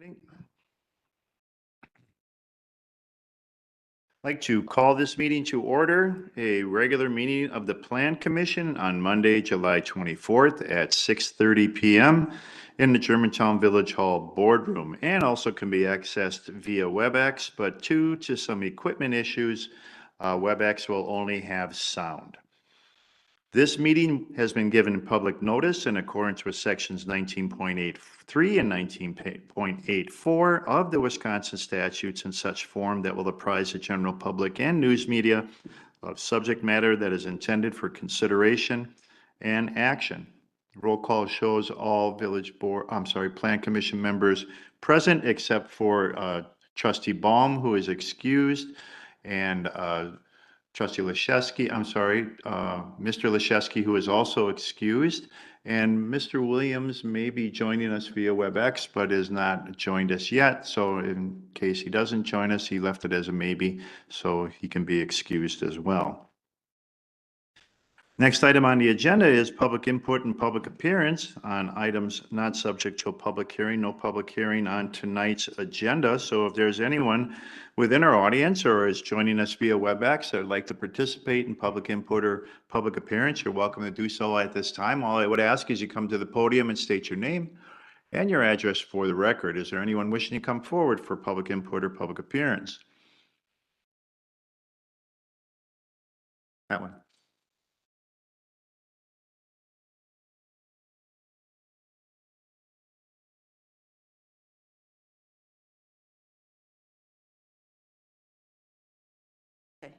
I'd like to call this meeting to order, a regular meeting of the Plan Commission on Monday, July 24th at 6:30 p.m. in the Germantown Village Hall boardroom, and also can be accessed via WebEx, but due to some equipment issues, WebEx will only have sound. This meeting has been given public notice in accordance with sections 19.83 and 19.84 of the Wisconsin statutes in such form that will apprise the general public and news media of subject matter that is intended for consideration and action. Roll call shows all Plan Commission members present except for Trustee Baum, who is excused, and Trustee Leshewski, Mr. Leshewski, who is also excused, and Mr. Williams may be joining us via WebEx, but is not joined us yet. So in case he doesn't join us, he left it as a maybe, so he can be excused as well. Next item on the agenda is public input and public appearance on items not subject to a public hearing. No public hearing on tonight's agenda. So if there's anyone within our audience or is joining us via WebEx that would like to participate in public input or public appearance, you're welcome to do so at this time. All I would ask is you come to the podium and state your name and your address for the record. Is there anyone wishing to come forward for public input or public appearance? That one.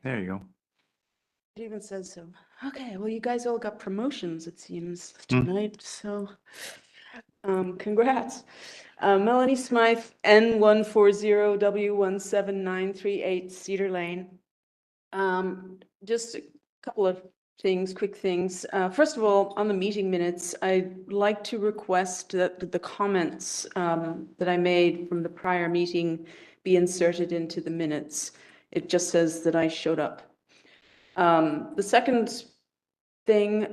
There you go. It even says so. Okay, well, you guys all got promotions, it seems, tonight, so congrats. Melanie Smythe, N140W17938 Cedar Lane. Just a couple of things, quick things. First of all, on the meeting minutes, I'd like to request that the comments that I made from the prior meeting be inserted into the minutes. It just says that I showed up. The second thing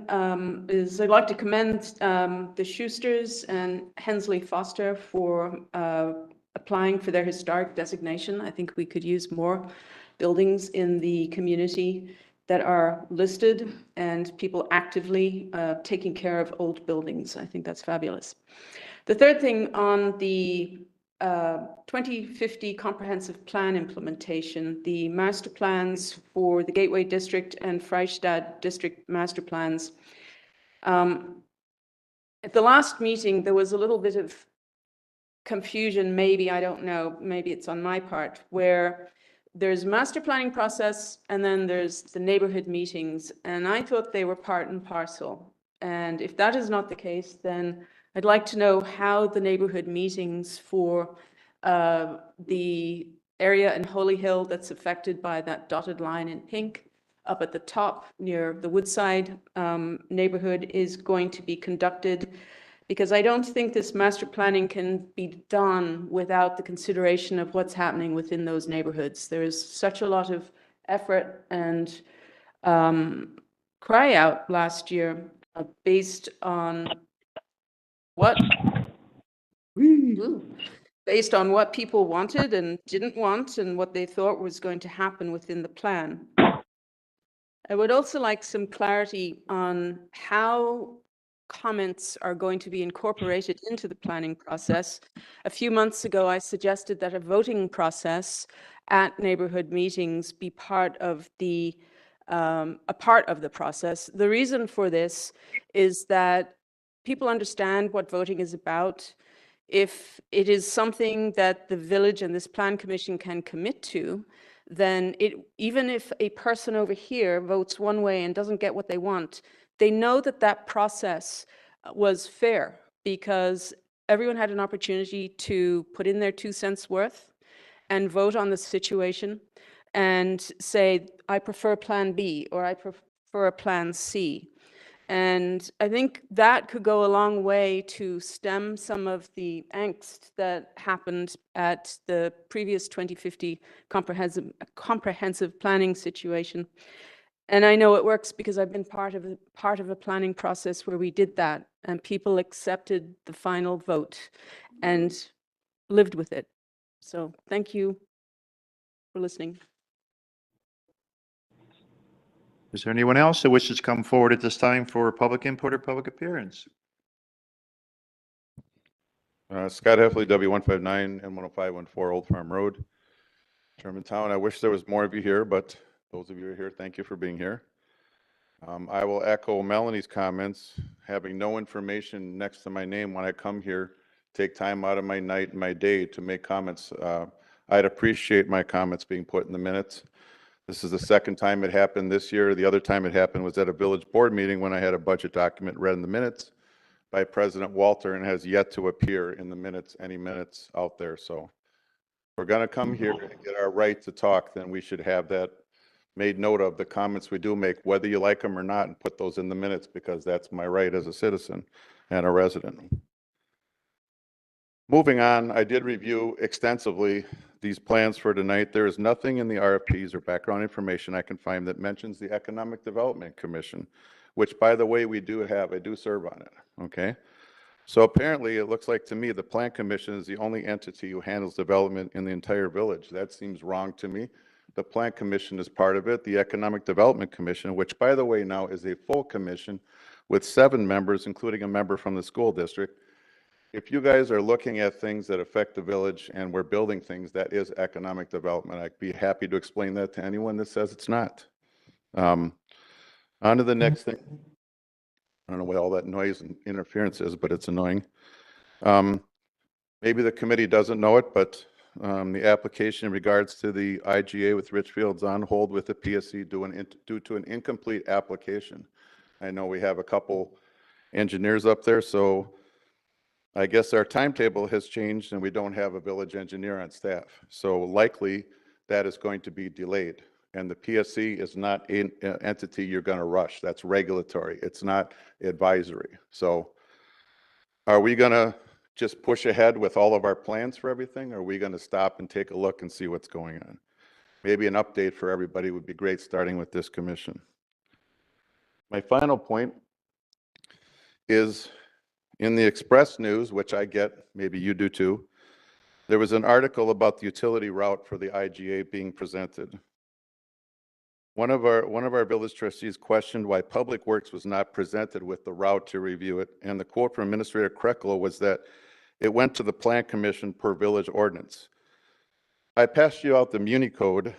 is I'd like to commend the Schusters and Hensley Foster for applying for their historic designation. I think we could use more buildings in the community that are listed and people actively taking care of old buildings. I think that's fabulous. The third thing on the 2050 comprehensive plan implementation, the master plans for the Gateway District and Freistadt District master plans. At the last meeting, there was a little bit of confusion, maybe, I don't know, maybe it's on my part, where there's master planning process and then there's the neighborhood meetings, and I thought they were part and parcel. And if that is not the case, then I'd like to know how the neighborhood meetings for the area in Holy Hill that's affected by that dotted line in pink up at the top near the Woodside neighborhood is going to be conducted, because I don't think this master planning can be done without the consideration of what's happening within those neighborhoods. There is such a lot of effort and cry out last year based on what people wanted and didn't want and what they thought was going to happen within the plan. I would also like some clarity on how comments are going to be incorporated into the planning process. A few months ago, I suggested that a voting process at neighborhood meetings be part of the process. The reason for this is that people understand what voting is about. If it is something that the village and this plan commission can commit to, then even if a person over here votes one way and doesn't get what they want, they know that that process was fair because everyone had an opportunity to put in their 2 cents worth and vote on the situation and say, I prefer plan B or I prefer plan C. And I think that could go a long way to stem some of the angst that happened at the previous 2050 comprehensive planning situation. And I know it works because I've been part of a planning process where we did that and people accepted the final vote. And lived with it. So thank you for listening. Is there anyone else that wishes to come forward at this time for public input or public appearance? Scott Heffley, W159 and 10514 Old Farm Road, Germantown. I wish there was more of you here, but those of you who are here, thank you for being here. I will echo Melanie's comments. Having no information next to my name when I come here, take time out of my night and my day to make comments. I'd appreciate my comments being put in the minutes. This is the second time it happened this year. The other time it happened was at a village board meeting when I had a budget document read in the minutes by President Walter and has yet to appear in the minutes, any minutes out there. So if we're going to come here and get our right to talk, then we should have that made note of, the comments we do make, whether you like them or not, and put those in the minutes, because that's my right as a citizen and a resident. Moving on, I did review extensively these plans for tonight. There is nothing in the RFPs or background information I can find that mentions the Economic Development Commission, which, by the way, we do have. I do serve on it, okay? So apparently, it looks like to me the Plan Commission is the only entity who handles development in the entire village. That seems wrong to me. The Plan Commission is part of it. The Economic Development Commission, which, by the way, now is a full commission with 7 members, including a member from the school district. If you guys are looking at things that affect the village and we're building things, that is economic development. I'd be happy to explain that to anyone that says it's not. On to the next thing. I don't know what all that noise and interference is, but it's annoying. Maybe the committee doesn't know it, but the application in regards to the IGA with Richfield's on hold with the PSC due to an incomplete application. I know we have a couple engineers up there, so I guess our timetable has changed and we don't have a village engineer on staff. So likely that is going to be delayed. And the PSC is not an entity you're going to rush. That's regulatory. It's not advisory. So are we going to just push ahead with all of our plans for everything? Or are we going to stop and take a look and see what's going on? Maybe an update for everybody would be great, starting with this commission. My final point is in the Express News, which I get, maybe you do too, there was an article about the utility route for the IGA being presented. One of our village trustees questioned why Public Works was not presented with the route to review it, and the quote from Administrator Kreckler was that it went to the Plan Commission per village ordinance. I passed you out the Muni Code.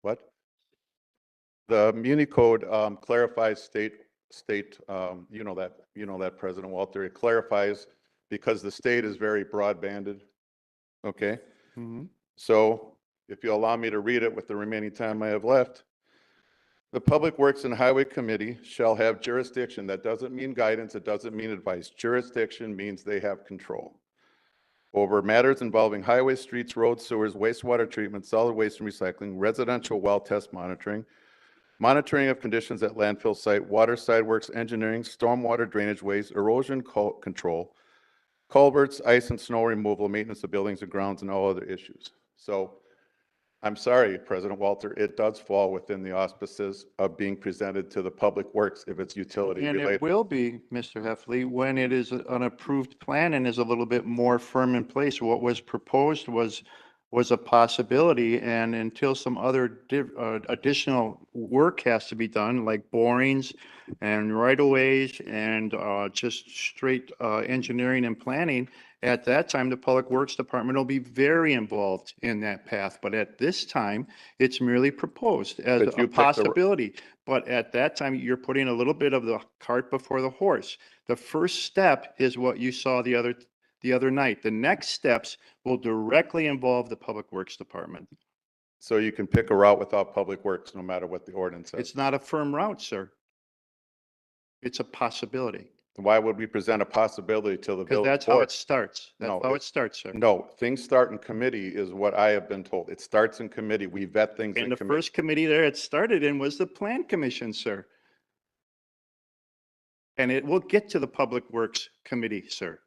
What? The Muni Code clarifies state, you know that, President Walter. It clarifies because the state is very broad-banded. Okay. So if you allow me to read it with the remaining time I have left, the Public Works and Highway Committee shall have jurisdiction. That doesn't mean guidance. It doesn't mean advice. Jurisdiction means they have control over matters involving highways, streets, roads, sewers, wastewater treatment, solid waste and recycling, residential well test monitoring, monitoring of conditions at landfill site, water sideworks, engineering, stormwater drainage ways, erosion control, culverts, ice and snow removal, maintenance of buildings and grounds, and all other issues. So I'm sorry, President Walter, it does fall within the auspices of being presented to the Public Works if it's utility And related. it will be, Mr. Heffley, when it is an approved plan and is a little bit more firm in place. What was proposed was a possibility, and until some other additional work has to be done, like borings and right-of-ways and just straight engineering and planning, at that time, the Public Works Department will be very involved in that path. But at this time, it's merely proposed as But you a picked the- possibility. But at that time, you're putting a little bit of the cart before the horse. The first step is what you saw the other night. The next steps will directly involve the Public Works Department. So you can pick a route without Public Works, no matter what the ordinance says. It's not a firm route, sir. It's a possibility. Why would we present a possibility to the Because village that's how board? it starts. No, That's how it starts, sir. No, things start in committee is what I have been told. It starts in committee. We vet things And in the committee. first committee there it started in was the Plan Commission, sir. And it will get to the Public Works Committee, sir.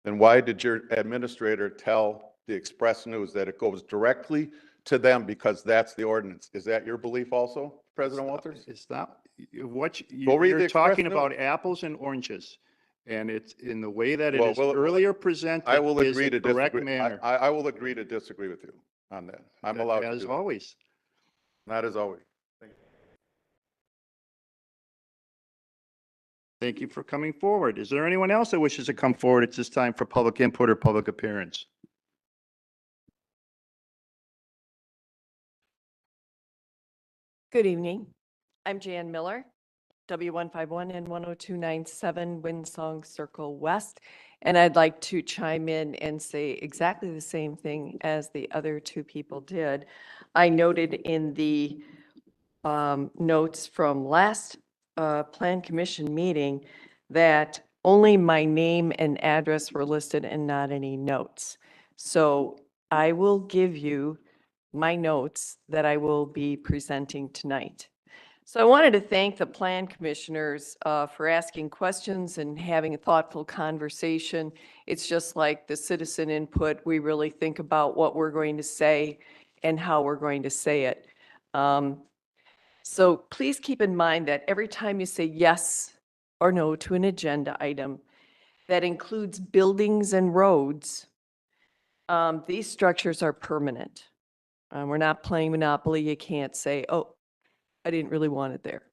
Then why did your administrator tell the Express News that it goes directly to them because that's the ordinance? Is that your belief also, President Walters? It's not, what Go read the you're Express talking News. about apples and oranges. And it's in the way that it Well, is well, earlier presented. I will is agree the to correct disagree. manner. I will agree to disagree with you on that. I'm allowed to As do that. always. Not as always. Thank you for coming forward. Is there anyone else that wishes to come forward at this time for public input or public appearance? Good evening. I'm Jan Miller, W151 and 10297 Windsong Circle West. And I'd like to chime in and say exactly the same thing as the other two people did. I noted in the notes from last Plan Commission meeting that only my name and address were listed and not any notes. So I will give you my notes that I will be presenting tonight. So I wanted to thank the Plan Commissioners for asking questions and having a thoughtful conversation. It's just like the citizen input. We really think about what we're going to say and how we're going to say it. So please keep in mind that every time you say yes or no to an agenda item that includes buildings and roads, these structures are permanent. We're not playing Monopoly. You can't say, oh, I didn't really want it there.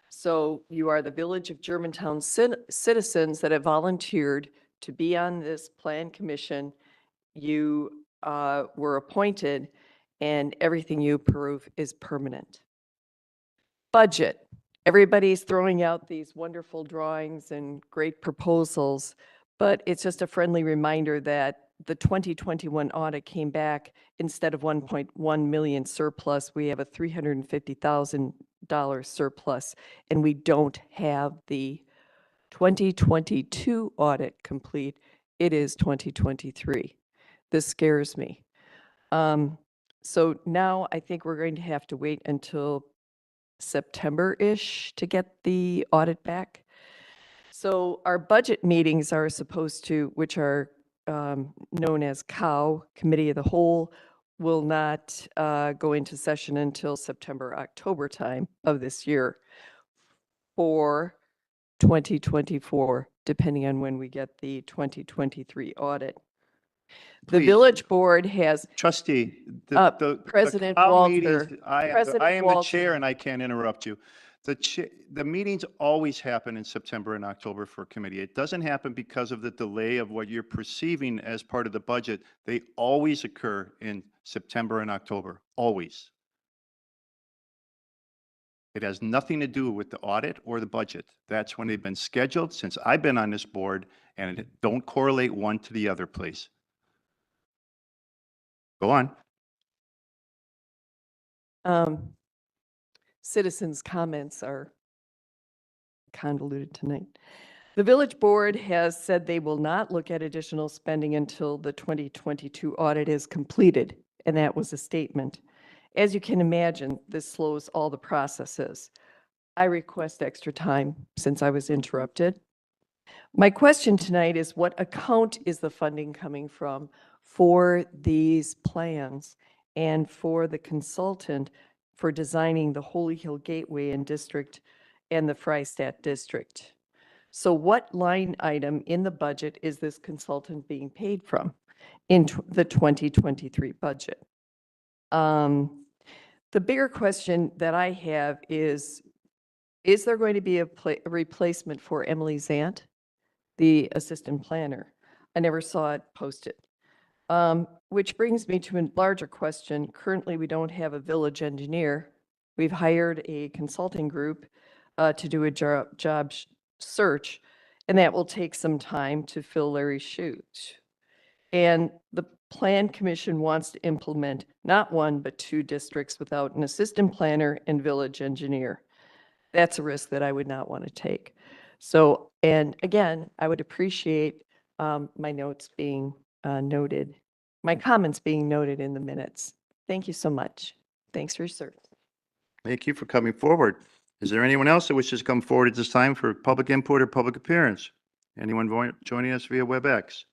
So you are the Village of Germantown citizens that have volunteered to be on this Plan Commission. You were appointed and everything you approve is permanent. Budget. Everybody's throwing out these wonderful drawings and great proposals, but it's just a friendly reminder that the 2021 audit came back, instead of 1.1 million surplus, we have a $350,000 surplus, and we don't have the 2022 audit complete. It is 2023. This scares me. So now I think we're going to have to wait until September-ish to get the audit back. So our budget meetings are supposed to, which are known as COW, Committee of the Whole, will not go into session until September, October time of this year for 2024, depending on when we get the 2023 audit. The Please. village board has, Trustee, President COW meetings, Walter, I President am the Walter. chair and I can't interrupt you. The meetings always happen in September and October for committee. It doesn't happen because of the delay of what you're perceiving as part of the budget. They always occur in September and October, always. It has nothing to do with the audit or the budget. That's when they've been scheduled since I've been on this board, and don't correlate one to the other, please. Go on. Citizens' comments are convoluted tonight. The village board has said they will not look at additional spending until the 2022 audit is completed, and that was a statement. As you can imagine, this slows all the processes. I request extra time since I was interrupted. My question tonight is, what account is the funding coming from for these plans and for the consultant for designing the Holy Hill Gateway and District and the Freistadt District? So what line item in the budget is this consultant being paid from in the 2023 budget? The bigger question that I have is there going to be a replacement for Emily Zant, the assistant planner? I never saw it posted. Which brings me to a larger question. Currently, we don't have a village engineer. We've hired a consulting group to do a job search, and that will take some time to fill Larry's shoes. And the Plan Commission wants to implement not one, but 2 districts without an assistant planner and village engineer. That's a risk that I would not want to take. So, and again, I would appreciate my notes being noted, my comments being noted in the minutes. Thank you so much. Thanks for your service. Thank you for coming forward. Is there anyone else that wishes to come forward at this time for public input or public appearance? Anyone joining us via WebEx?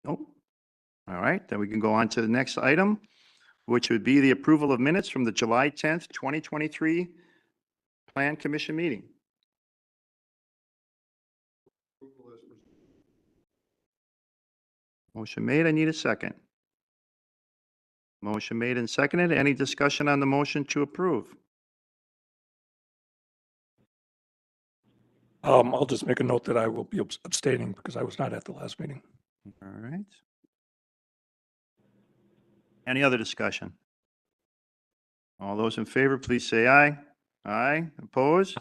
Nope. All right, then we can go on to the next item, which would be the approval of minutes from the July 10th, 2023 Plan Commission meeting. Motion made. I need a second. Motion made and seconded. Any discussion on the motion to approve? I'll just make a note that I will be abstaining because I was not at the last meeting. All right. Any other discussion? All those in favor, please say aye. Aye. Opposed?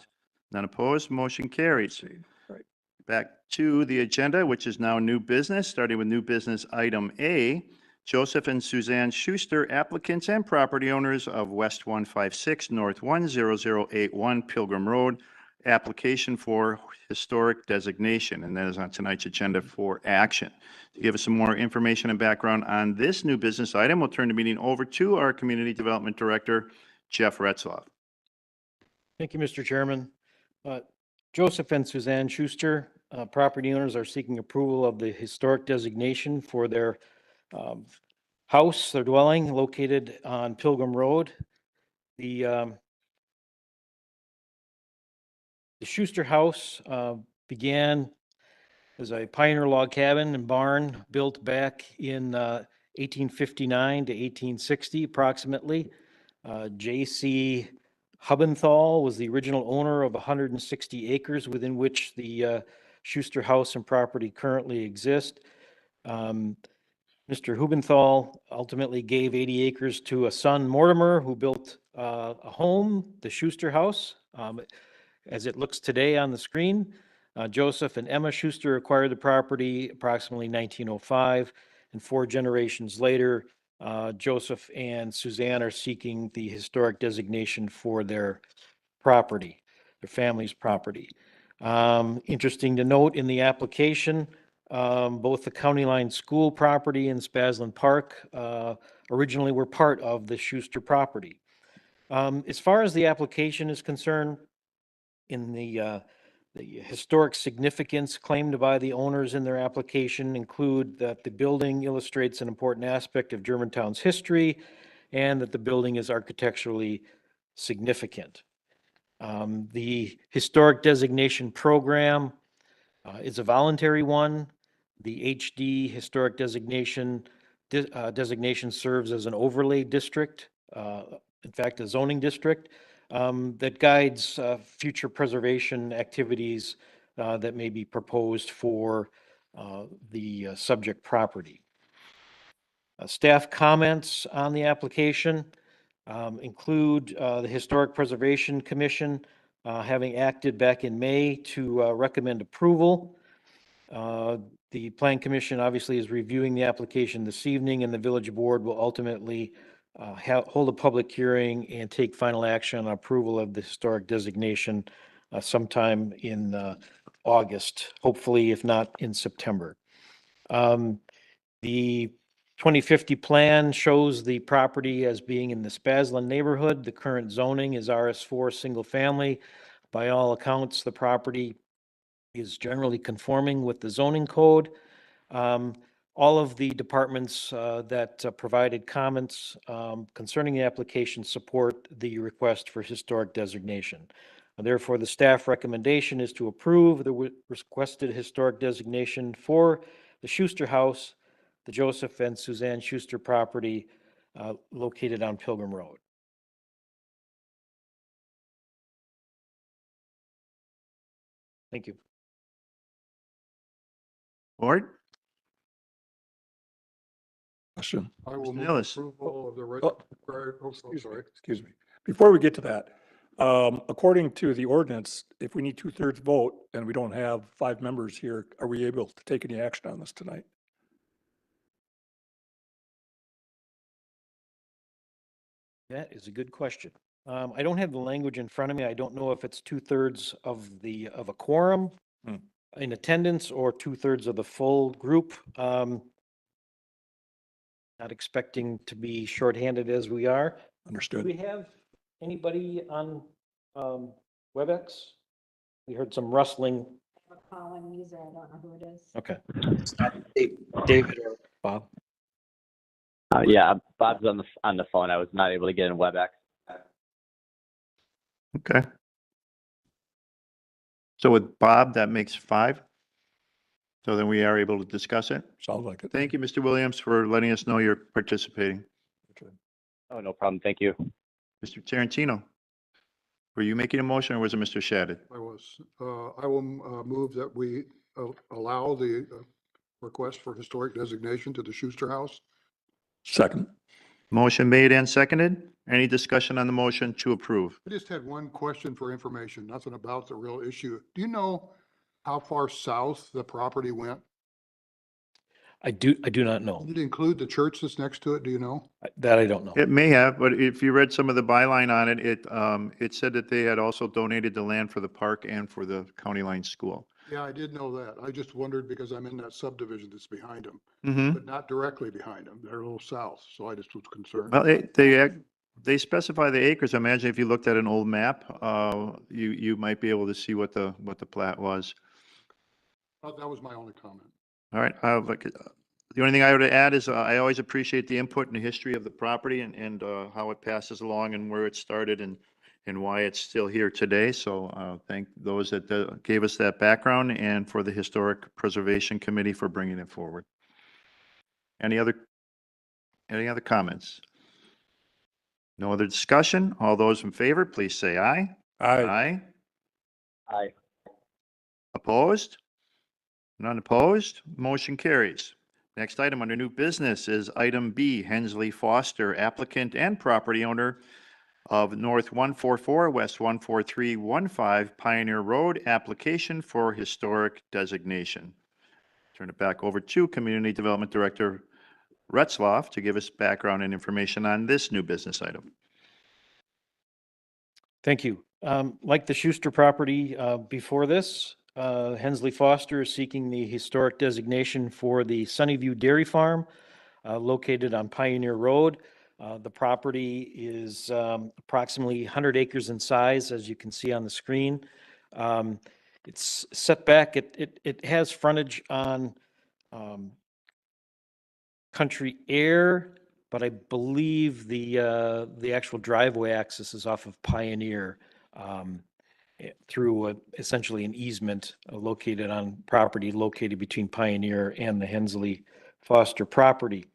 None opposed. Motion carries. Right. Back to the agenda, which is now new business, starting with new business item A. Joseph and Suzanne Schuster, applicants and property owners of West 156 North 10081 Pilgrim Road, application for historic designation, and that is on tonight's agenda for action. To give us some more information and background on this new business item, we'll turn the meeting over to our Community Development Director, Jeff Retzloff. Thank you, Mr. Chairman. Joseph and Suzanne Schuster, property owners, are seeking approval of the historic designation for their house, their dwelling located on Pilgrim Road. The Schuster house began as a pioneer log cabin and barn built back in 1859 to 1860 approximately. J.C. Hubenthal was the original owner of 160 acres within which the Schuster house and property currently exist. Mr. Hubenthal ultimately gave 80 acres to a son, Mortimer, who built a home, the Schuster house. As it looks today on the screen, Joseph and Emma Schuster acquired the property approximately 1905, and 4 generations later, Joseph and Suzanne are seeking the historic designation for their property, their family's property. Interesting to note in the application, both the County Line School property and Spaslin Park originally were part of the Schuster property. As far as the application is concerned, in the historic significance claimed by the owners in their application include that the building illustrates an important aspect of Germantown's history and that the building is architecturally significant. The historic designation program is a voluntary one. The HD historic designation serves as an overlay district, in fact, a zoning district that guides future preservation activities that may be proposed for the subject property. Staff comments on the application include the Historic Preservation Commission having acted back in May to recommend approval. The Plan Commission obviously is reviewing the application this evening, and the Village Board will ultimately hold a public hearing and take final action on approval of the historic designation sometime in August, hopefully, if not in September. The 2050 plan shows the property as being in the Spaslin neighborhood. The current zoning is RS4 single family. By all accounts, the property is generally conforming with the zoning code. All of the departments that provided comments concerning the application support the request for historic designation. Therefore, the staff recommendation is to approve the requested historic designation for the Schuster House, the Joseph and Suzanne Schuster property located on Pilgrim Road. Thank you. Board? Question. I will Mr. move Nilles. approval of the excuse me. Before we get to that, according to the ordinance, if we need 2/3 vote and we don't have 5 members here, are we able to take any action on this tonight? That is a good question. I don't have the language in front of me. I don't know if it's 2/3 of a quorum in attendance or 2/3 of the full group. Not expecting to be shorthanded as we are. Do Understood. we have anybody on WebEx? We heard some rustling. Calling user, I don't know who it is. Okay. It's not David or Bob. Yeah, Bob's on the phone. I was not able to get in WebEx. Okay. So with Bob, that makes 5. So then we are able to discuss it. Sounds like it. Thank you, Mr. Williams, for letting us know you're participating. Oh, no problem. Thank you. Mr. Tarantino, were you making a motion or was it Mr. Shadid? I was. I will move that we allow the request for historic designation to the Schuster House. Second. Motion made and seconded. Any discussion on the motion to approve? I just had one question for information, nothing about the real issue. Do you know how far south the property went? I do not know. Did it include the church that's next to it? Do you know? That I don't know. It may have, but if you read some of the byline on it, it said that they had also donated the land for the park and for the County Line School. Yeah, I did know that. I just wondered because I'm in that subdivision that's behind them, Mm-hmm. but not directly behind them. They're a little south, so I just was concerned. Well, they specify the acres. Imagine if you looked at an old map, you might be able to see what the plat was. That was my only comment. All right, the only thing I would add is I always appreciate the input and the history of the property and how it passes along and where it started and why it's still here today. So thank those that gave us that background and for the Historic Preservation Committee for bringing it forward. Any other comments? No other discussion? All those in favor, please say aye. Aye. Aye. Opposed? None opposed? Motion carries. Next item under new business is item B, Hensley Foster, applicant and property owner of North 144, West 14315 Pioneer Road, application for historic designation. Turn it back over to Community Development Director Retzloff to give us background and information on this new business item. Thank you. Like the Schuster property before this, Hensley Foster is seeking the historic designation for the Sunnyview Dairy Farm located on Pioneer Road. The property is approximately 100 acres in size, as you can see on the screen. It's set back. It has frontage on Country Air, but I believe the actual driveway access is off of Pioneer through essentially an easement located on property located between Pioneer and the Hensley Foster property.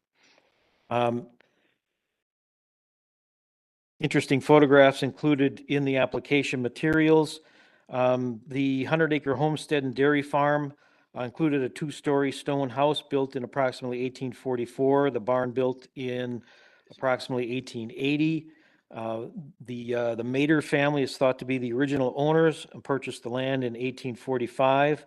Interesting photographs included in the application materials. The 100-acre homestead and dairy farm included a 2-story stone house built in approximately 1844, the barn built in approximately 1880. The Mader family is thought to be the original owners and purchased the land in 1845.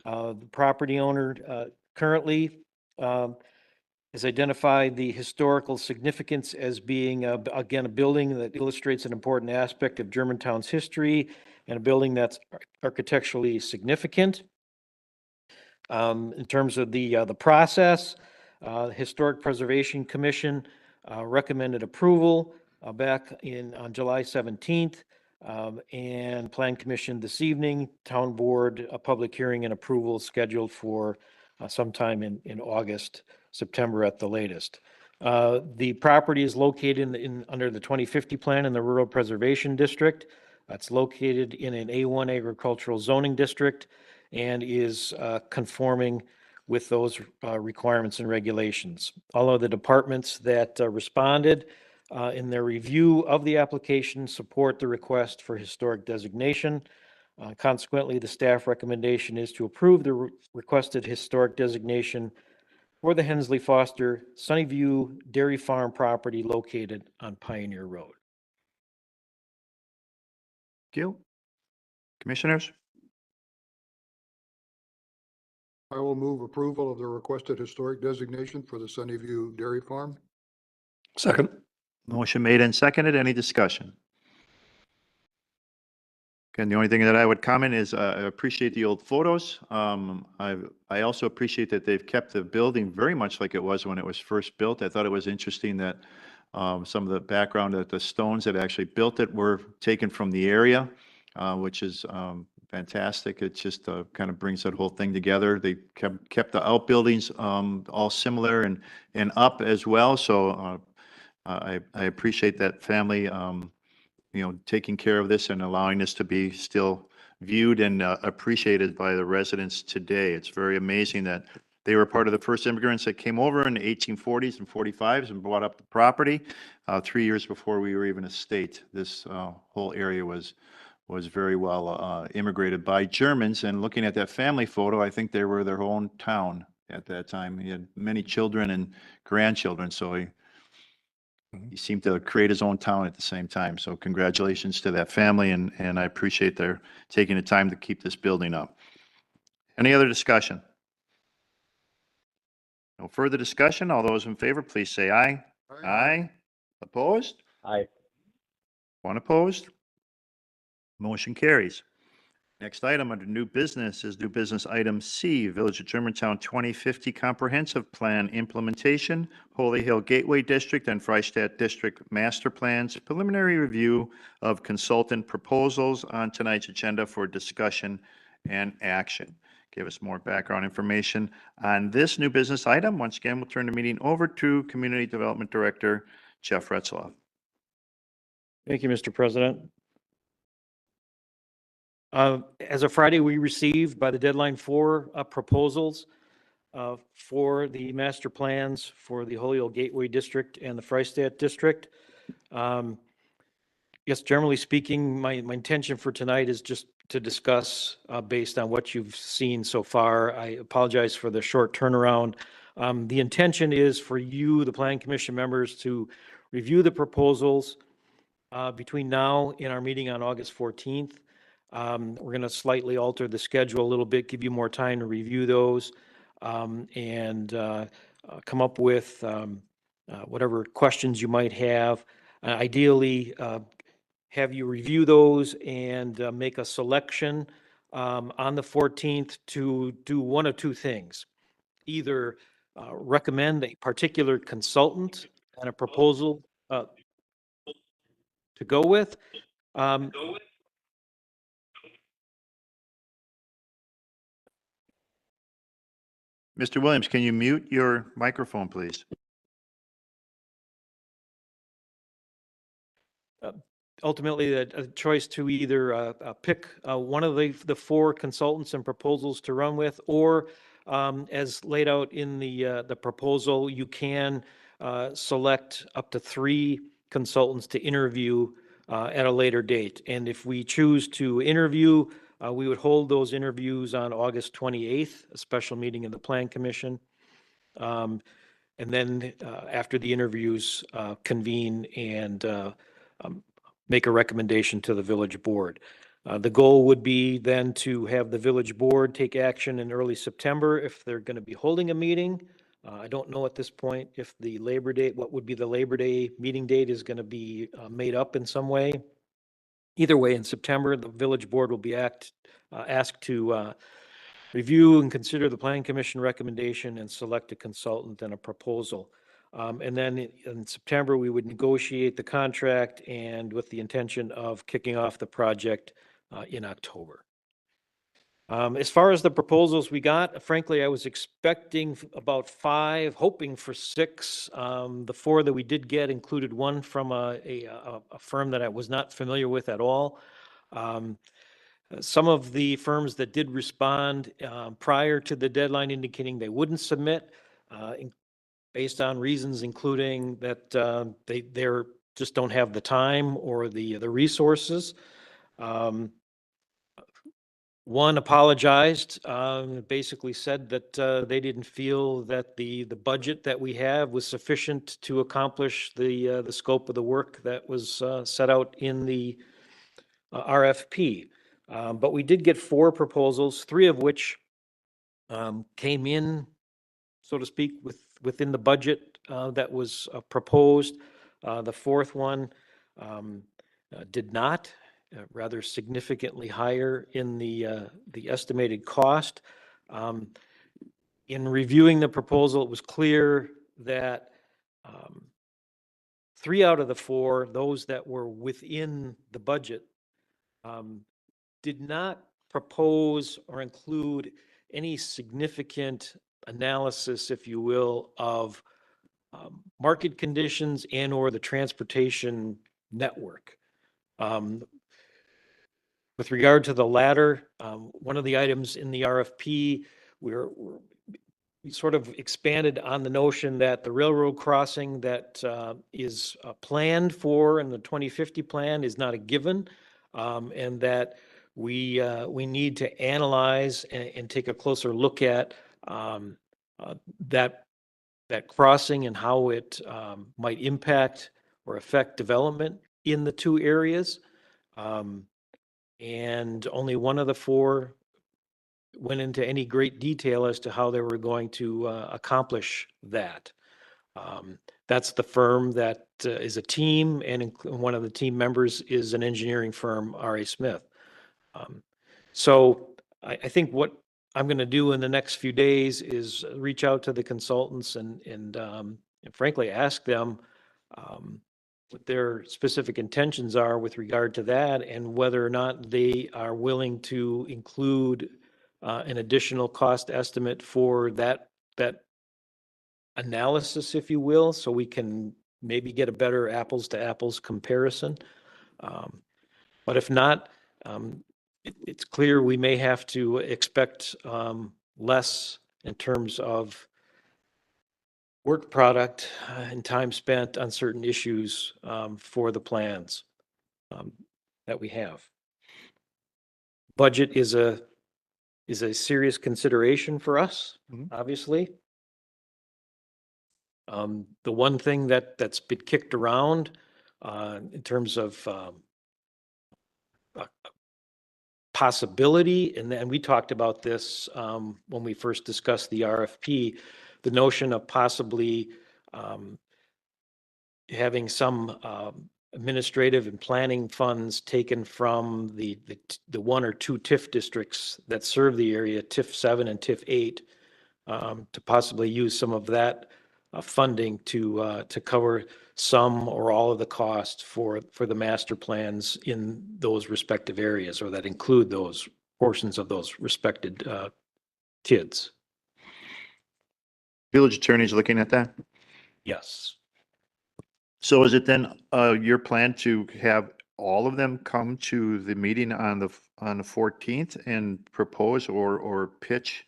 The property owner currently has identified the historical significance as being, again, a building that illustrates an important aspect of Germantown's history and a building that's architecturally significant. In terms of the process, Historic Preservation Commission recommended approval back on July 17th, and Plan Commission this evening. Town Board, a public hearing and approval scheduled for sometime in August, September at the latest. The property is located under the 2050 plan in the Rural Preservation District. It's located in an A1 agricultural zoning district and is conforming with those requirements and regulations. All of the departments that responded in their review of the application support the request for historic designation. Consequently, the staff recommendation is to approve the requested historic designation for the Hensley Foster Sunnyview Dairy Farm property located on Pioneer Road. Thank you. Commissioners? I will move approval of the requested historic designation for the Sunnyview Dairy Farm. Second. Motion made and seconded. Any discussion? Again, the only thing that I would comment is I appreciate the old photos. I also appreciate that they've kept the building very much like it was when it was first built. I thought it was interesting that some of the background that the stones that actually built it were taken from the area, which is fantastic. It just kind of brings that whole thing together. They kept the outbuildings all similar and up as well. So I appreciate that family, taking care of this and allowing this to be still viewed and appreciated by the residents today. It's very amazing that they were part of the first immigrants that came over in the 1840s and 45s and bought up the property. 3 years before we were even a state, this whole area was very well immigrated by Germans. And looking at that family photo, I think they were their own town at that time. He had many children and grandchildren, so he seemed to create his own town at the same time. So congratulations to that family, and I appreciate their taking the time to keep this building up. Any other discussion? No further discussion. All those in favor, please say aye. Aye. Opposed? Aye. One opposed? Motion carries. Next item under new business is new business item C, Village of Germantown 2050 Comprehensive Plan Implementation, Holy Hill Gateway District and Freistadt District Master Plans, preliminary review of consultant proposals on tonight's agenda for discussion and action. Give us more background information on this new business item. Once again, we'll turn the meeting over to Community Development Director Jeff Retzloff. Thank you, Mr. President. As of Friday, we received by the deadline 4 proposals for the master plans for the Holyoke Gateway District and the Freistadt District. Yes, generally speaking, my intention for tonight is just to discuss based on what you've seen so far. I apologize for the short turnaround. The intention is for you, the Planning Commission members, to review the proposals between now and our meeting on August 14th. We're going to slightly alter the schedule a little bit, give you more time to review those and come up with whatever questions you might have. Ideally, have you review those and make a selection on the 14th to do one of two things. Either recommend a particular consultant and a proposal to go with. Mr. Williams, can you mute your microphone, please? Ultimately, a choice to either pick one of the 4 consultants and proposals to run with, or as laid out in the proposal, you can select up to 3 consultants to interview at a later date. And if we choose to interview, we would hold those interviews on August 28th, a special meeting of the Plan Commission. And then after the interviews, convene and make a recommendation to the village board. The goal would be then to have the village board take action in early September if they're going to be holding a meeting. I don't know at this point if the Labor Day, what would be the Labor Day meeting date, is going to be made up in some way. Either way, in September, the village board will be asked to review and consider the Planning Commission recommendation and select a consultant and a proposal. And then in September, we would negotiate the contract and with the intention of kicking off the project in October. As far as the proposals we got, frankly, I was expecting about 5, hoping for 6. The 4 that we did get included one from a firm that I was not familiar with at all. Some of the firms that did respond prior to the deadline indicating they wouldn't submit, based on reasons including that they're just don't have the time or the resources. One apologized, basically said that they didn't feel that the budget that we have was sufficient to accomplish the scope of the work that was set out in the RFP. But we did get 4 proposals, 3 of which came in, so to speak, within the budget that was proposed. The 4th one did not. Rather significantly higher in the estimated cost. In reviewing the proposal, it was clear that 3 out of the 4, those that were within the budget, did not propose or include any significant analysis, if you will, of market conditions and or the transportation network. With regard to the latter, one of the items in the RFP, we sort of expanded on the notion that the railroad crossing that is planned for in the 2050 plan is not a given, and that we need to analyze and take a closer look at that crossing and how it might impact or affect development in the two areas. And only one of the four went into any great detail as to how they were going to accomplish that. That's the firm that is a team, and one of the team members is an engineering firm, R.A. Smith. So I think what I'm going to do in the next few days is reach out to the consultants and frankly ask them what their specific intentions are with regard to that, and whether or not they are willing to include an additional cost estimate for that analysis, if you will, so we can maybe get a better apples to apples comparison. But if not, it's clear we may have to expect less in terms of work product and time spent on certain issues for the plans that we have. Budget is a serious consideration for us, obviously. The one thing that's been kicked around in terms of possibility, and we talked about this when we first discussed the RFP, the notion of possibly having some administrative and planning funds taken from the one or two TIF districts that serve the area, TIF 7 and TIF 8, to possibly use some of that funding to cover some or all of the costs for the master plans in those respective areas, or that include those portions of those respected TIDs. Village attorney's looking at that. Yes. So is it then your plan to have all of them come to the meeting on the 14th and propose or pitch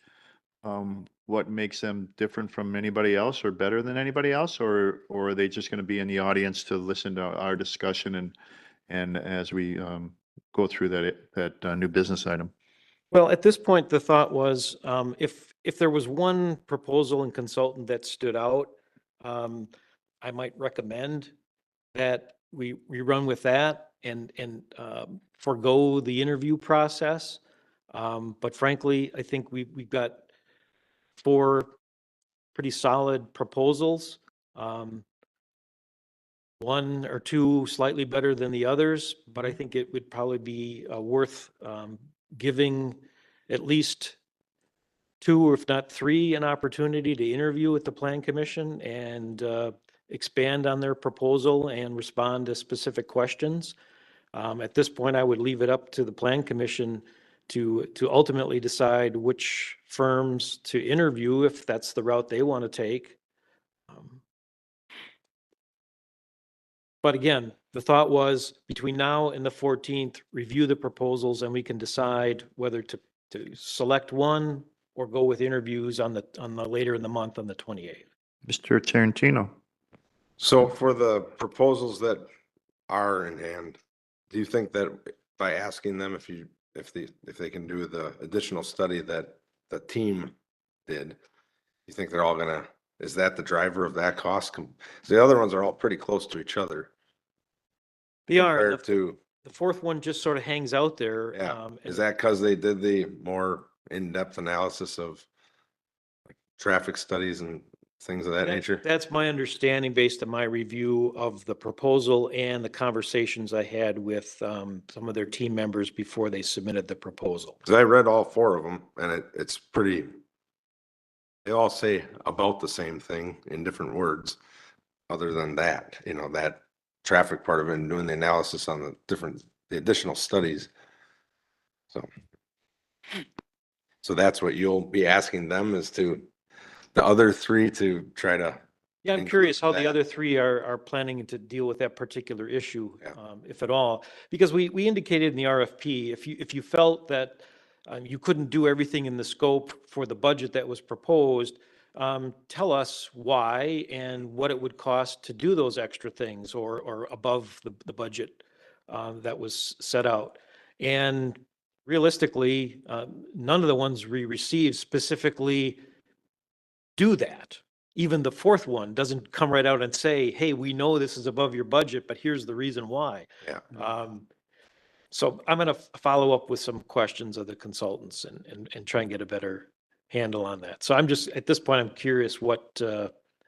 what makes them different from anybody else or better than anybody else, or are they just going to be in the audience to listen to our discussion and as we go through that new business item? Well, at this point, the thought was if there was one proposal and consultant that stood out, I might recommend that we run with that and forego the interview process. But frankly, I think we've got 4 pretty solid proposals. 1 or 2 slightly better than the others, but I think it would probably be worth giving at least 2, if not 3, an opportunity to interview with the Plan Commission and expand on their proposal and respond to specific questions. At this point, I would leave it up to the Plan Commission to ultimately decide which firms to interview, if that's the route they want to take. But again, the thought was between now and the 14th, review the proposals, and we can decide whether to select one or go with interviews on the later in the month on the 28th. Mr. Tarantino. So for the proposals that are in hand, do you think that by asking them if they can do the additional study that the team did, you think they're all gonna, is that the driver of that cost? The other ones are all pretty close to each other. They are. Compared to, The 4th one just sort of hangs out there. yeah, is that because they did the more in-depth analysis of like traffic studies and things of that nature? That's my understanding based on my review of the proposal and the conversations I had with some of their team members before they submitted the proposal. Because I read all 4 of them, and it's pretty, they all say about the same thing in different words, other than that, that traffic part of it and doing the analysis on the additional studies. So that's what you'll be asking them, is to the other 3 to try to Yeah, I'm include curious how the that. other three are planning to deal with that particular issue, Yeah. if at all. Because we indicated in the RFP, if you felt that you couldn't do everything in the scope for the budget that was proposed, tell us why and what it would cost to do those extra things or above the budget that was set out. And realistically, none of the ones we received specifically do that. Even the fourth one doesn't come right out and say, hey, we know this is above your budget, but here's the reason why. Yeah. So I'm going to follow up with some questions of the consultants and try and get a better handle on that. So I'm just, at this point, I'm curious what,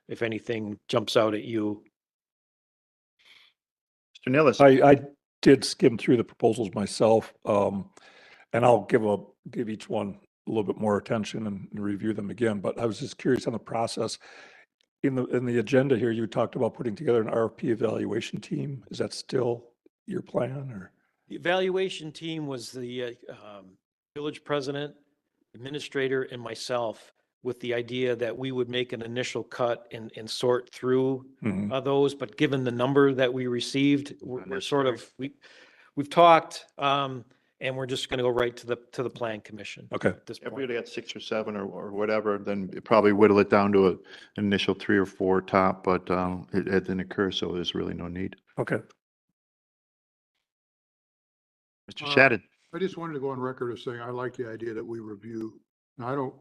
if anything, jumps out at you. Mr. Nillis. I did skim through the proposals myself, and I'll give each one a little bit more attention and review them again, but I was just curious on the process. In the agenda here, you talked about putting together an RFP evaluation team. Is that still your plan, or? The evaluation team was the village president, administrator, and myself, with the idea that we would make an initial cut and sort through Mhm. those. But given the number that we received, we're sort of, we've talked, and we're just going to go right to the plan commission. Okay. At this If we point. would have got 6 or 7 or whatever, then it probably whittle it down to an initial 3 or 4 top, but it didn't occur, so there's really no need. Okay. Mr. Shadid. I just wanted to go on record as saying I like the idea that we review. Now,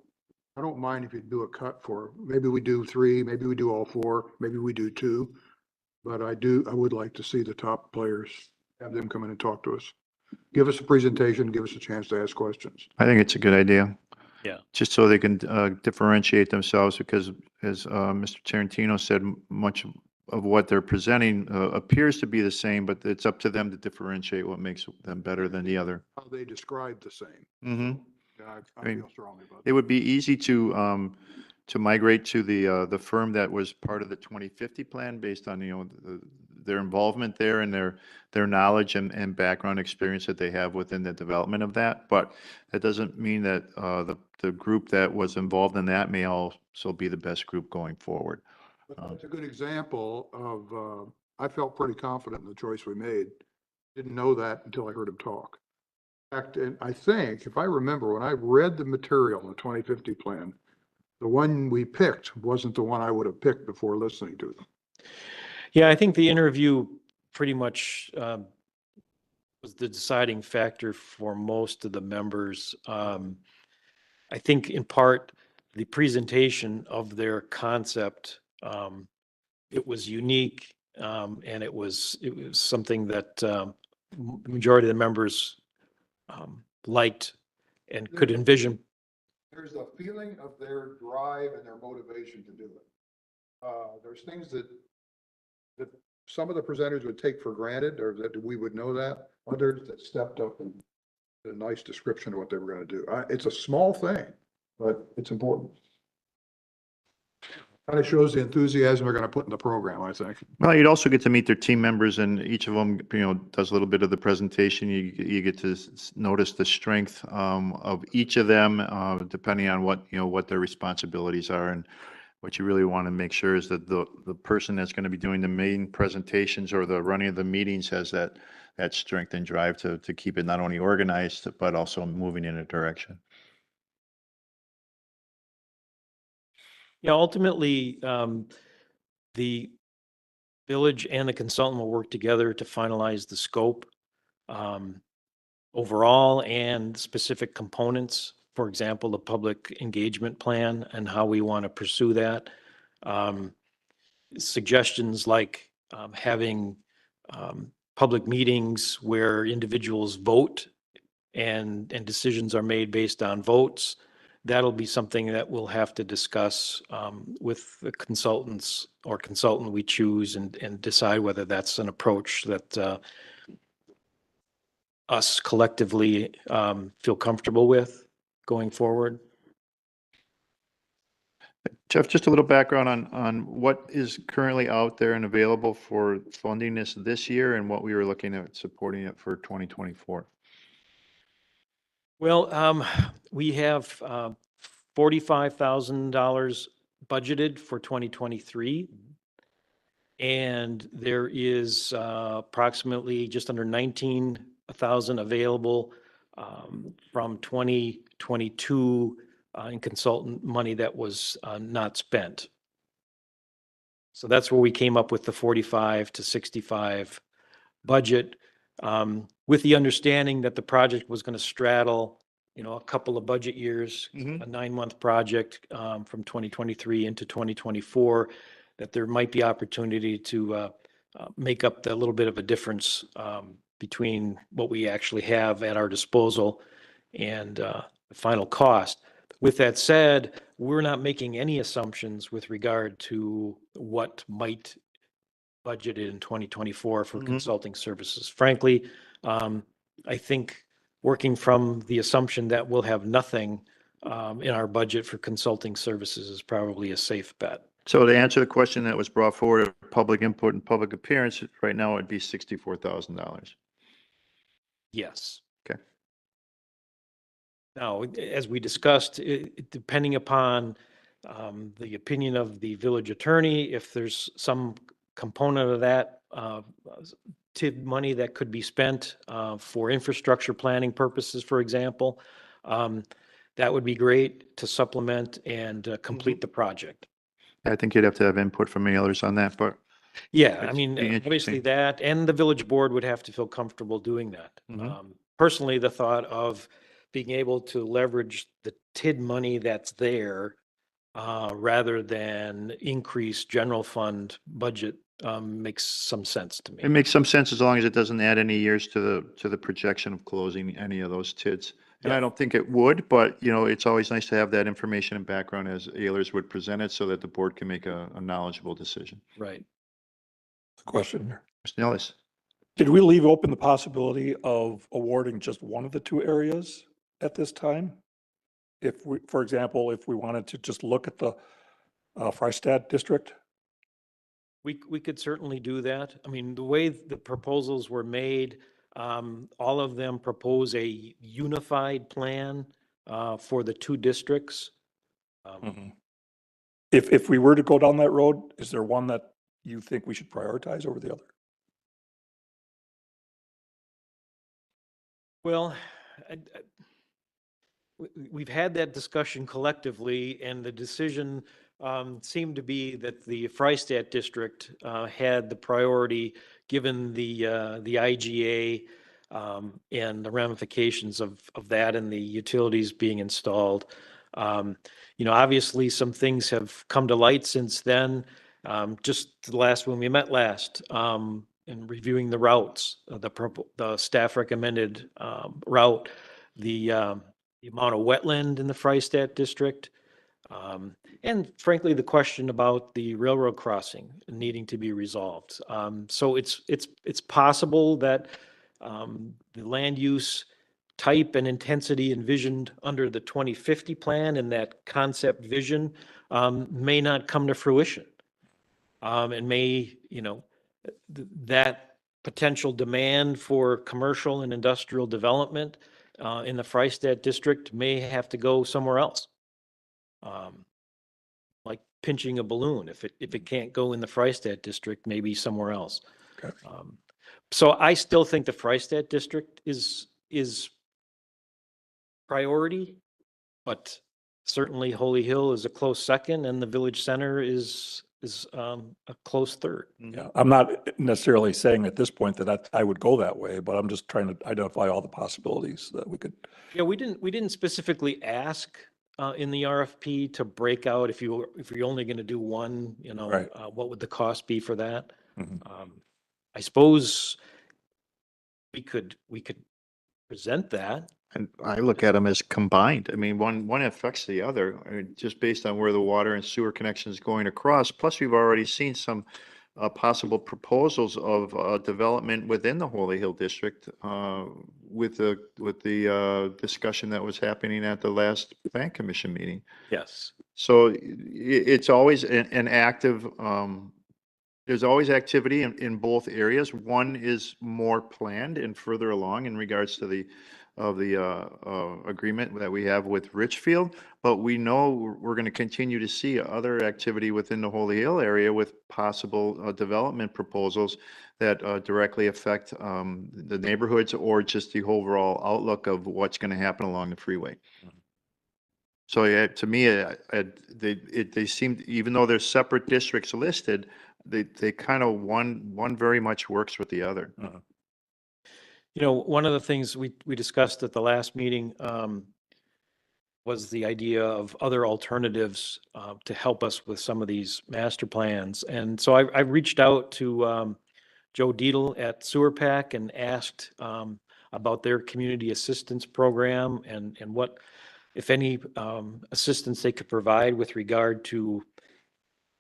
I don't mind if you do a cut for, maybe we do 3, maybe we do all 4, maybe we do 2. But I would like to see the top players, have them come in and talk to us. Give us a presentation, give us a chance to ask questions. I think it's a good idea. Yeah. Just so they can differentiate themselves, because as Mr. Tarantino said, much of what they're presenting appears to be the same, but it's up to them to differentiate what makes them better than the other. How they describe the same. Mm-hmm. Yeah, I mean, feel strongly about It that. would be easy to migrate to the firm that was part of the 2050 plan based on, their involvement there and their knowledge and background experience that they have within the development of that. But that doesn't mean that the group that was involved in that may also be the best group going forward. But that's a good example of, I felt pretty confident in the choice we made. Didn't know that until I heard him talk. In fact, and I think, if I remember, when I read the material in the 2050 plan, the one we picked wasn't the one I would have picked before listening to them. Yeah, I think the interview pretty much was the deciding factor for most of the members. I think in part, the presentation of their concept, it was unique, and it was something that the majority of the members liked and could envision. There's a feeling of their drive and their motivation to do it. There's things that some of the presenters would take for granted, or that we would know that, others that stepped up and did a nice description of what they were going to do. It's a small thing, but it's important. Kind of shows the enthusiasm they're going to put in the program, I think. Well, you'd also get to meet their team members, and each of them, does a little bit of the presentation. You get to notice the strength of each of them, depending on what their responsibilities are. And what you really want to make sure is that the person that's going to be doing the main presentations or the running of the meetings has that strength and drive to keep it not only organized, but also moving in a direction. Yeah, ultimately, the village and the consultant will work together to finalize the scope overall and specific components. For example, the public engagement plan and how we want to pursue that. Suggestions like having public meetings where individuals vote and decisions are made based on votes. That'll be something that we'll have to discuss with the consultants or consultant we choose and decide whether that's an approach that us collectively feel comfortable with going forward. Jeff, just a little background on what is currently out there and available for funding this year and what we were looking at supporting it for 2024. Well, we have $45,000 budgeted for 2023. And there is approximately just under 19,000 available from 2022 in consultant money that was not spent. So that's where we came up with the 45 to 65 budget, with the understanding that the project was going to straddle, a couple of budget years, Mhm. a 9-month project from 2023 into 2024, that there might be opportunity to make up the little bit of a difference between what we actually have at our disposal and the final cost. With that said, we're not making any assumptions with regard to what might budgeted in 2024 for Mhm. consulting services. Frankly, I think working from the assumption that we'll have nothing in our budget for consulting services is probably a safe bet. So to answer the question that was brought forward, of public input and public appearance, right now it'd be $64,000. Yes. Okay. Now, as we discussed, depending upon the opinion of the village attorney, if there's some component of that TID money that could be spent for infrastructure planning purposes, for example, that would be great to supplement and complete the project. I think you'd have to have input from mailers on that, but Yeah, I It's mean, be obviously interesting. that, and the village board would have to feel comfortable doing that. Mhm. Personally, the thought of being able to leverage the TID money that's there rather than increase general fund budget makes some sense to me. it makes some sense as long as it doesn't add any years to the projection of closing any of those TIDs. And I Yeah. don't think it would, but it's always nice to have that information and background as Ehlers would present it so that the board can make a knowledgeable decision. Right. Question here. Mr. Nellis? Did we leave open the possibility of awarding just one of the two areas at this time? If we, for example, if we wanted to just look at the Freistadt district? We could certainly do that. I mean, the way the proposals were made, all of them propose a unified plan for the two districts. If we were to go down that road, is there one that you think we should prioritize over the other? Well, we've had that discussion collectively, and the decision seemed to be that the Freistadt district had the priority, given the IGA and the ramifications of that and the utilities being installed. Obviously, some things have come to light since then. Just the last, when we met last, in reviewing the routes, the staff recommended route, the amount of wetland in the Freistadt district, and frankly, the question about the railroad crossing needing to be resolved. So it's possible that the land use type and intensity envisioned under the 2050 plan and that concept vision may not come to fruition. And may, that potential demand for commercial and industrial development in the Freistadt district may have to go somewhere else. Like pinching a balloon. If it can't go in the Freistadt district, maybe somewhere else. Okay. So I still think the Freistadt district is priority, but certainly Holy Hill is a close second, and the village center is a close third. Yeah, I'm not necessarily saying at this point that I would go that way, but I'm just trying to identify all the possibilities that we could. Yeah, we didn't specifically ask in the RFP to break out if you're only going to do one, Right. What would the cost be for that? Mhm. I suppose we could present that. And I look at them as combined. I mean, one affects the other, just based on where the water and sewer connection is going across. Plus, we've already seen some possible proposals of development within the Holy Hill District with the discussion that was happening at the last Plan Commission meeting. Yes. So it's always an active, there's always activity in both areas. One is more planned and further along in regards to the agreement that we have with Richfield, but we know we're going to continue to see other activity within the Holy Hill area with possible development proposals that directly affect the neighborhoods or just the overall outlook of what's going to happen along the freeway. So yeah, to me, they seem, even though they're separate districts listed, they kind of one very much works with the other. You know, one of the things we discussed at the last meeting was the idea of other alternatives to help us with some of these master plans. And so I reached out to Joe Dietl at Sewer Pack and asked about their community assistance program and what, if any, assistance they could provide with regard to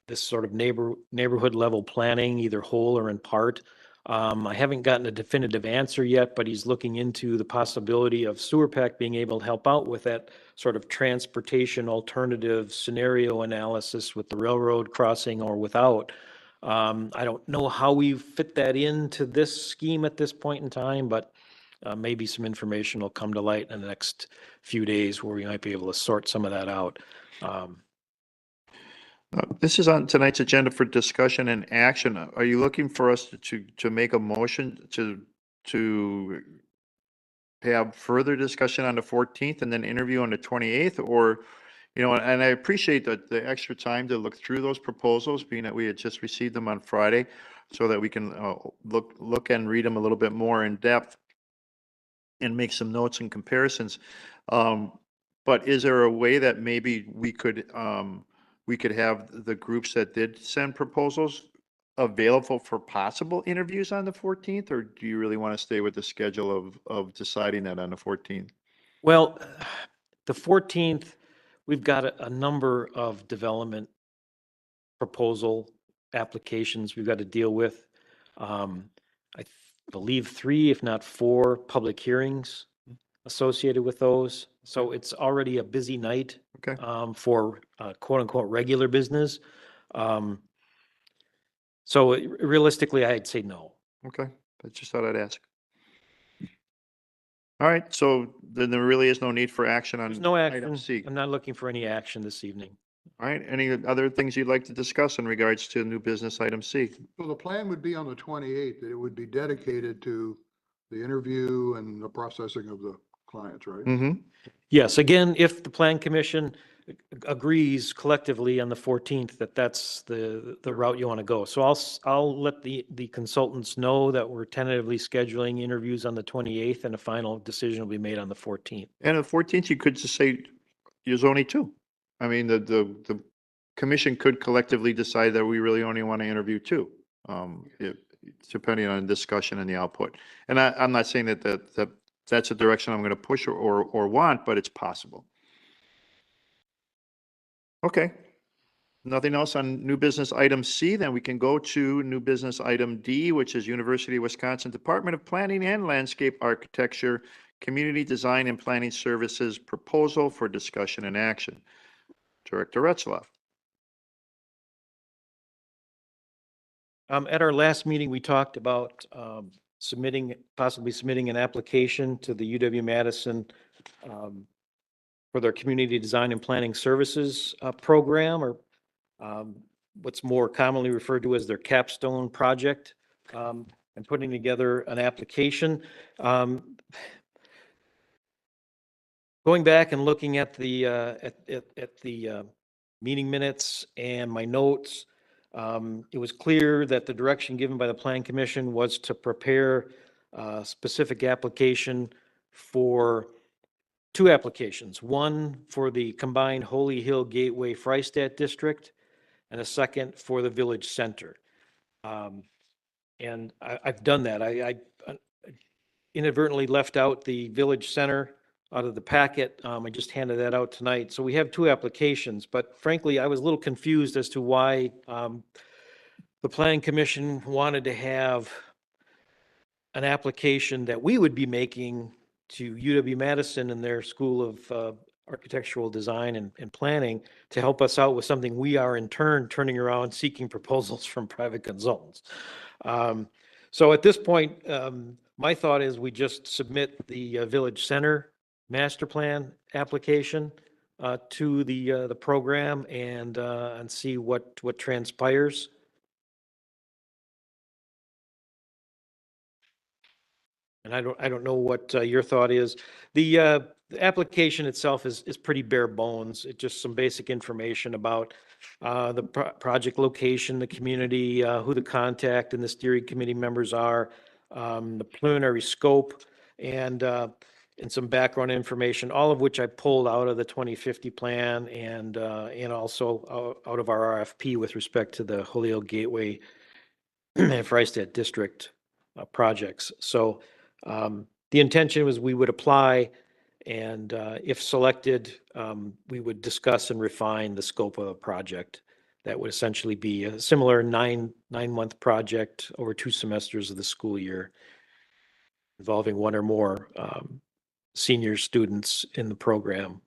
this sort of neighborhood level planning, either whole or in part. I haven't gotten a definitive answer yet, but he's looking into the possibility of Sewer Pack being able to help out with that sort of transportation alternative scenario analysis with the railroad crossing or without. I don't know how we fit that into this scheme at this point in time, but maybe some information will come to light in the next few days where we might be able to sort some of that out. This is on tonight's agenda for discussion and action. Are you looking for us to make a motion to have further discussion on the 14th and then interview on the 28th? Or, you know, and I appreciate the extra time to look through those proposals, being that we had just received them on Friday, so that we can look and read them a little bit more in depth and make some notes and comparisons. But is there a way that maybe we could have the groups that did send proposals available for possible interviews on the 14th, or do you really want to stay with the schedule of deciding that on the 14th? Well, the 14th, we've got a number of development proposal applications we've got to deal with. I believe 3, if not 4, public hearings associated with those. So it's already a busy night Okay. for quote unquote regular business. So realistically, I'd say no. Okay, I just thought I'd ask. All right, so then there really is no need for action on There's no item action. C. I'm not looking for any action this evening. All right, any other things you'd like to discuss in regards to new business item C? So the plan would be on the 28th, that it would be dedicated to the interview and the processing of the clients, right? Mm-hmm. Yes, again, if the plan commission agrees collectively on the 14th that that's the route you want to go. So I'll let the consultants know that we're tentatively scheduling interviews on the 28th and a final decision will be made on the 14th. And on the 14th, you could just say there's only 2. I mean, the commission could collectively decide that we really only want to interview 2, depending on discussion and the output. And I'm not saying that's a direction I'm going to push or want, but it's possible. Okay. Nothing else on new business item C, then we can go to new business item D, which is University of Wisconsin Department of Planning and Landscape Architecture Community Design and Planning Services proposal for discussion and action. Director Retzloff. At our last meeting, we talked about possibly submitting an application to the UW-Madison for their Community Design and Planning Services program, or what's more commonly referred to as their capstone project, and putting together an application. Going back and looking at the meeting minutes and my notes, it was clear that the direction given by the Plan Commission was to prepare a specific application for 2 applications, one for the combined Holy Hill Gateway Freistadt District and a second for the Village Center. And I've done that. I inadvertently left out the Village Center out of the packet. I just handed that out tonight. So we have 2 applications, but frankly, I was a little confused as to why the Planning Commission wanted to have an application that we would be making to UW-Madison and their School of Architectural Design and Planning to help us out with something we are in turn turning around seeking proposals from private consultants. So at this point, my thought is we just submit the Village Center Master Plan application to the program and see what transpires. And I don't know what your thought is. The application itself is pretty bare bones. It's just some basic information about the project location, the community, who the contact and the steering committee members are, the preliminary scope, and some background information, all of which I pulled out of the 2050 plan and also out of our RFP with respect to the Holyoke Gateway and Freistadt District projects. So the intention was we would apply, and if selected, we would discuss and refine the scope of a project. That would essentially be a similar nine-month project over 2 semesters of the school year, involving 1 or more senior students in the program.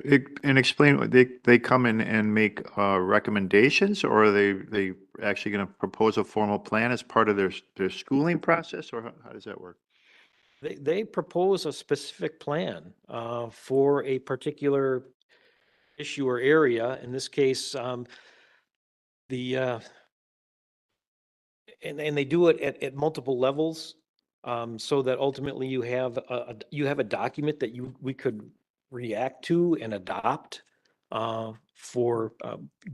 And explain, they come in and make recommendations, or are they actually going to propose a formal plan as part of their schooling process, or how does that work? They propose a specific plan for a particular issue or area. In this case, and they do it at multiple levels, so that ultimately you have a document that we could react to and adopt for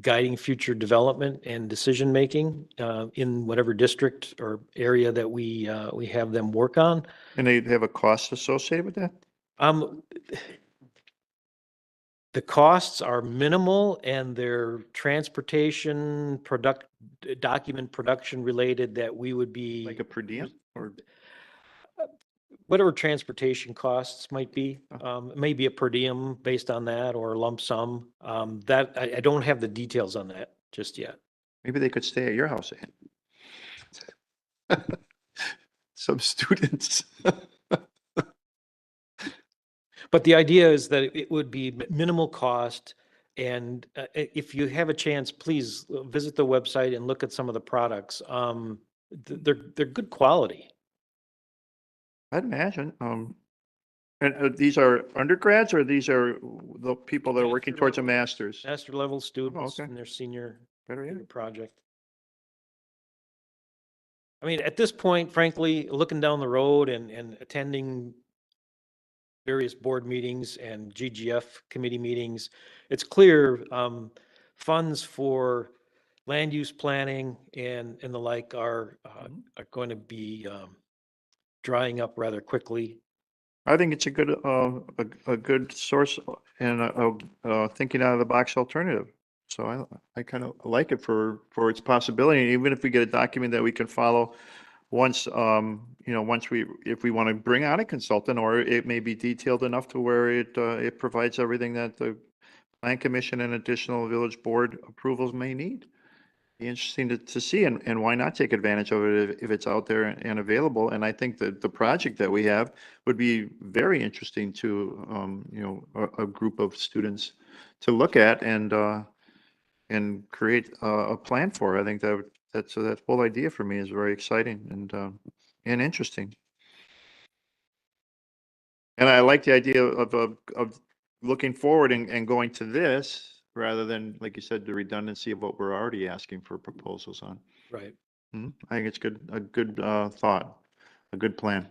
guiding future development and decision making in whatever district or area that we have them work on. And they have a cost associated with that? The costs are minimal, and they're transportation, document production related that we would be. Like a per diem, or? Whatever transportation costs might be, maybe a per diem based on that, or a lump sum. That I don't have the details on that just yet. Maybe they could stay at your house, Ann. Some students. But the idea is that it would be minimal cost. And if you have a chance, please visit the website and look at some of the products. They're good quality. I'd imagine. And these are undergrads, or these are the people that are working towards a master's? Master level students okay. in their senior Better yet. project. I mean, at this point, frankly, looking down the road and attending various board meetings and GGF committee meetings, it's clear funds for land use planning and the like are going to be drying up rather quickly. I think it's a good source and thinking out of the box alternative. So I kind of like it for its possibility. And even if we get a document that we can follow once, if we want to bring on a consultant, or it may be detailed enough to where it provides everything that the Plan Commission and additional village board approvals may need. Be interesting to see, and why not take advantage of it if it's out there and available. And I think that the project that we have would be very interesting to a group of students to look at and create a plan for. I think that whole idea for me is very exciting and interesting. And I like the idea of looking forward and going to this, rather than, like you said, the redundancy of what we're already asking for proposals on. Right. I think it's a good thought, a good plan.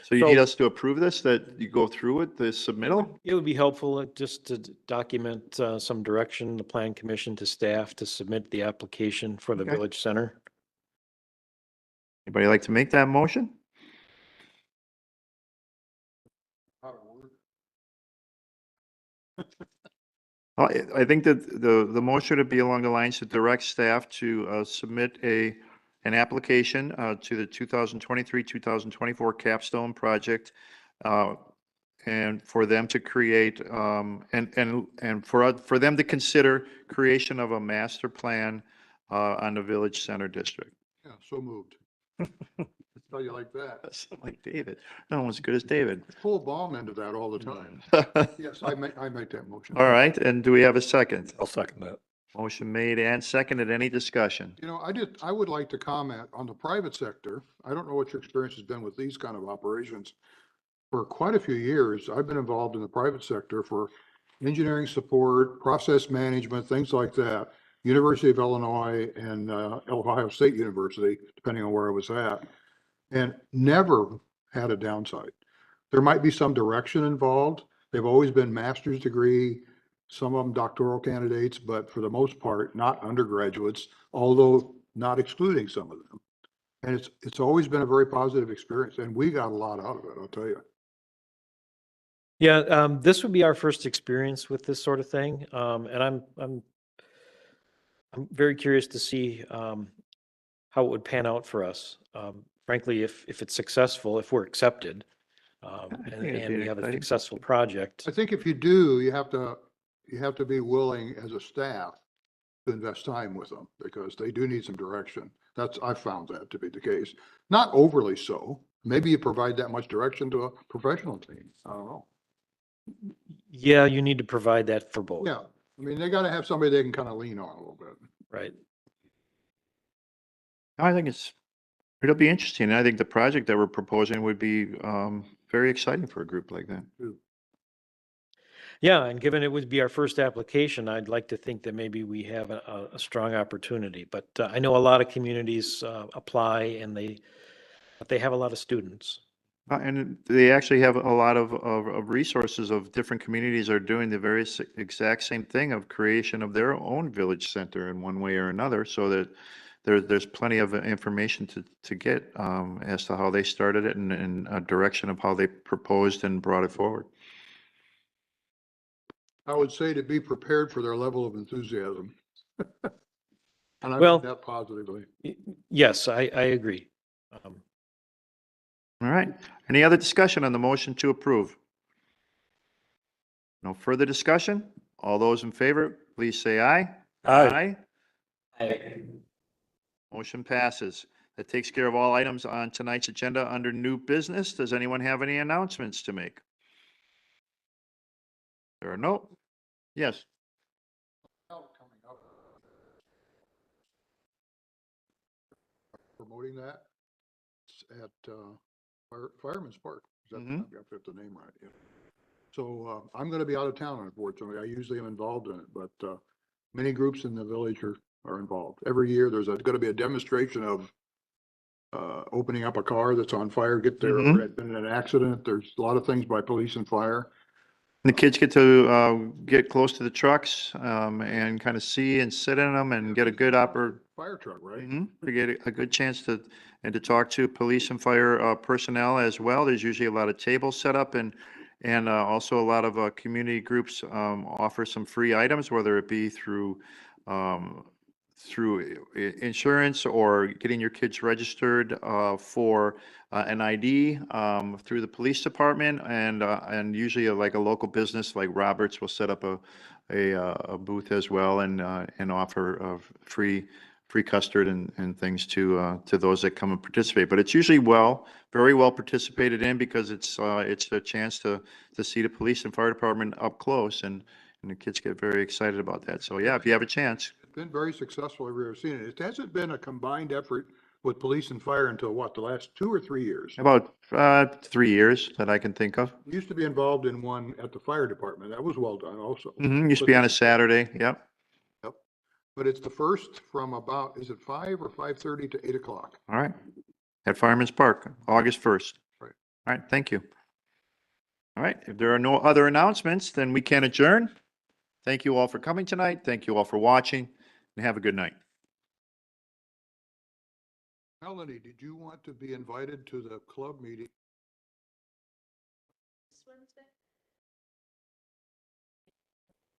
So you need us to approve this, that you go through with the submittal? It would be helpful just to document some direction, the Plan Commission to staff to submit the application for the Okay. Village Center. Anybody like to make that motion? I think that the motion would be along the lines to direct staff to submit an application to the 2023-2024 capstone project, and for them to create and for them to consider creation of a master plan on the Village Center District. Yeah, so moved. Let's tell you like that. That's like David. No one's as good as David. Pull bomb into that all the time. Yes, I make that motion. All right, and do we have a second? I'll second that. Motion made and seconded. Any discussion? You know, I would like to comment on the private sector. I don't know what your experience has been with these kind of operations. For quite a few years, I've been involved in the private sector for engineering support, process management, things like that. University of Illinois and Ohio State University, depending on where I was at, and never had a downside. There might be some direction involved. They've always been master's degree, some of them doctoral candidates, but for the most part, not undergraduates, although not excluding some of them. And it's always been a very positive experience, and we got a lot out of it, I'll tell you. Yeah, this would be our first experience with this sort of thing. And I'm very curious to see, how it would pan out for us. Frankly, if it's successful, if we're accepted, think and it'd be we have a exciting. successful project. I think if you do, you have to be willing as a staff to invest time with them because they do need some direction. I've found that to be the case. Not overly so. Maybe you provide that much direction to a professional team. I don't know. Yeah, you need to provide that for both. Yeah, I mean, they gotta have somebody they can kind of lean on a little bit. Right. I think it'll be interesting. I think the project that we're proposing would be very exciting for a group like that. Yeah, and given it would be our first application, I'd like to think that maybe we have a strong opportunity. But I know a lot of communities apply and but they have a lot of students. And they actually have a lot of resources of different communities are doing the very exact same thing of creation of their own village center in one way or another, so that there's plenty of information to get as to how they started it and a direction of how they proposed and brought it forward. I would say to be prepared for their level of enthusiasm. And I Well- mean that positively. Yes, I agree. All right. Any other discussion on the motion to approve? No further discussion? All those in favor, please say aye. Aye. Motion passes. That takes care of all items on tonight's agenda under new business. Does anyone have any announcements to make? There are no? Yes. Promoting that it's at Fireman's Park. Is that, Mhm. I've got the name right, yeah. So I'm gonna be out of town, unfortunately. I usually am involved in it, but many groups in the village are involved. Every year, there's gonna be a demonstration of opening up a car that's on fire, get there, or had been in an accident. There's a lot of things by police and fire. The kids get to get close to the trucks and kind of see and sit in them and get a good Fire truck, right? to get a good chance to talk to police and fire personnel as well. There's usually a lot of tables set up and also a lot of community groups offer some free items, whether it be through insurance or getting your kids registered for an ID through the police department, and usually like a local business like Roberts will set up a booth as well and offer free custard and things to those that come and participate. But it's usually very well participated in because it's a chance to see the police and fire department up close, and the kids get very excited about that. So yeah, if you have a chance. It's been very successful every year I've seen it. It hasn't been a combined effort with police and fire until what, the last 2 or 3 years? About 3 years that I can think of. We used to be involved in one at the fire department. That was well done also. Used to be on a Saturday. Yep. Yep. But it's the first from about, is it 5 or 5:30 to 8 o'clock? All right. At Fireman's Park, August 1st. Right. All right. Thank you. All right. If there are no other announcements, then we can adjourn. Thank you all for coming tonight. Thank you all for watching, and have a good night. Melanie, did you want to be invited to the club meeting?